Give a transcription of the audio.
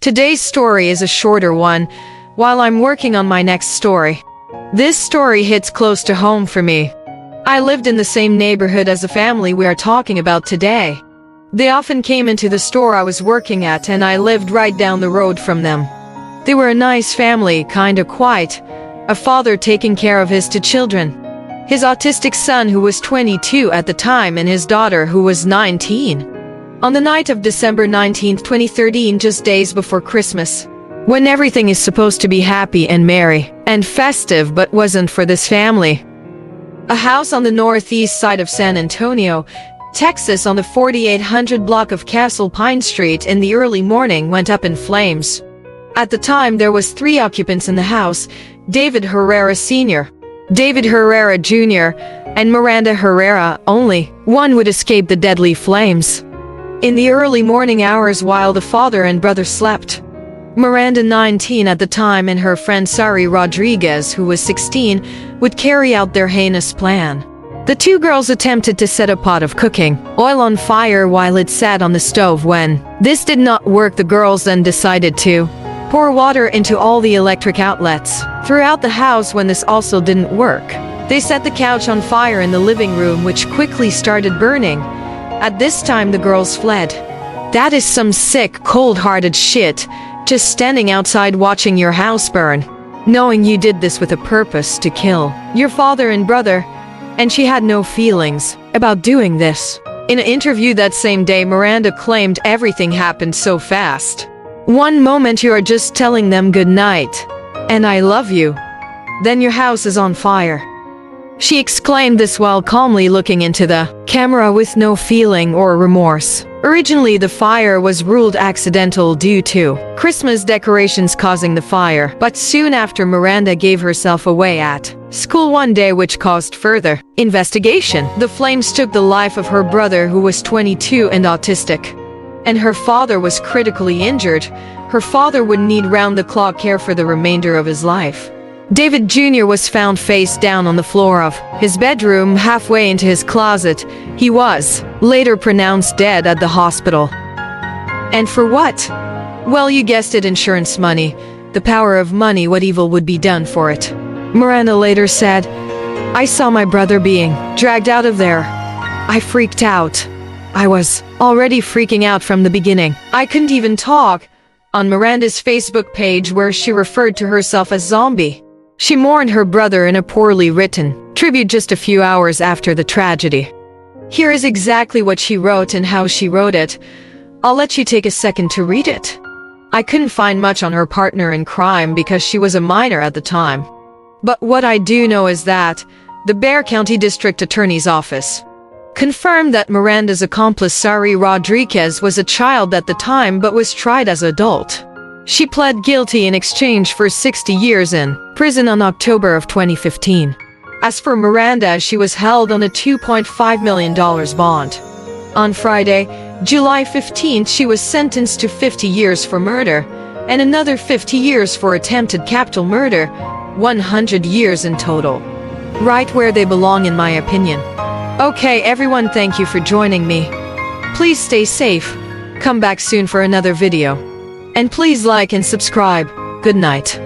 Today's story is a shorter one, while I'm working on my next story. This story hits close to home for me. I lived in the same neighborhood as the family we are talking about today. They often came into the store I was working at, and I lived right down the road from them. They were a nice family, kinda quiet. A father taking care of his two children. His autistic son, who was 22 at the time, and his daughter, who was 19. On the night of December 19, 2013, just days before Christmas, when everything is supposed to be happy and merry and festive, but wasn't for this family. A house on the northeast side of San Antonio, Texas, on the 4800 block of Castle Pine Street in the early morning went up in flames. At the time, there was 3 occupants in the house: David Herrera Sr., David Herrera Jr., and Miranda Herrera. Only one would escape the deadly flames. In the early morning hours, while the father and brother slept, Miranda, 19 at the time, and her friend Sari Rodriguez, who was 16, would carry out their heinous plan. The 2 girls attempted to set a pot of cooking oil on fire while it sat on the stove. When this did not work, the girls then decided to pour water into all the electric outlets throughout the house. When this also didn't work, they set the couch on fire in the living room, which quickly started burning. At this time, the girls fled. That is some sick, cold-hearted shit, just standing outside watching your house burn, knowing you did this with a purpose to kill your father and brother, and she had no feelings about doing this. In an interview that same day, Miranda claimed everything happened so fast. One moment you are just telling them good night and I love you, then your house is on fire. She exclaimed this while calmly looking into the camera with no feeling or remorse. Originally, the fire was ruled accidental due to Christmas decorations causing the fire, but soon after, Miranda gave herself away at school one day, which caused further investigation. The flames took the life of her brother, who was 22 and autistic, and her father was critically injured. Her father would need round-the-clock care for the remainder of his life. David Jr. was found face down on the floor of his bedroom, halfway into his closet. He was later pronounced dead at the hospital. And for what? Well, you guessed it, insurance money. The power of money, what evil would be done for it. Miranda later said, "I saw my brother being dragged out of there. I freaked out. I was already freaking out from the beginning. I couldn't even talk." On Miranda's Facebook page, where she referred to herself as Zombie, she mourned her brother in a poorly written tribute just a few hours after the tragedy. Here is exactly what she wrote and how she wrote it. I'll let you take a second to read it. I couldn't find much on her partner in crime because she was a minor at the time. But what I do know is that the Bexar County District Attorney's Office confirmed that Miranda's accomplice Sari Rodriguez was a child at the time but was tried as an adult. She pled guilty in exchange for 60 years in prison on October of 2015. As for Miranda, she was held on a $2.5 million bond. On Friday, July 15th, she was sentenced to 50 years for murder and another 50 years for attempted capital murder, 100 years in total. Right where they belong, in my opinion. Okay, everyone, thank you for joining me. Please stay safe. Come back soon for another video. And please like and subscribe. Good night.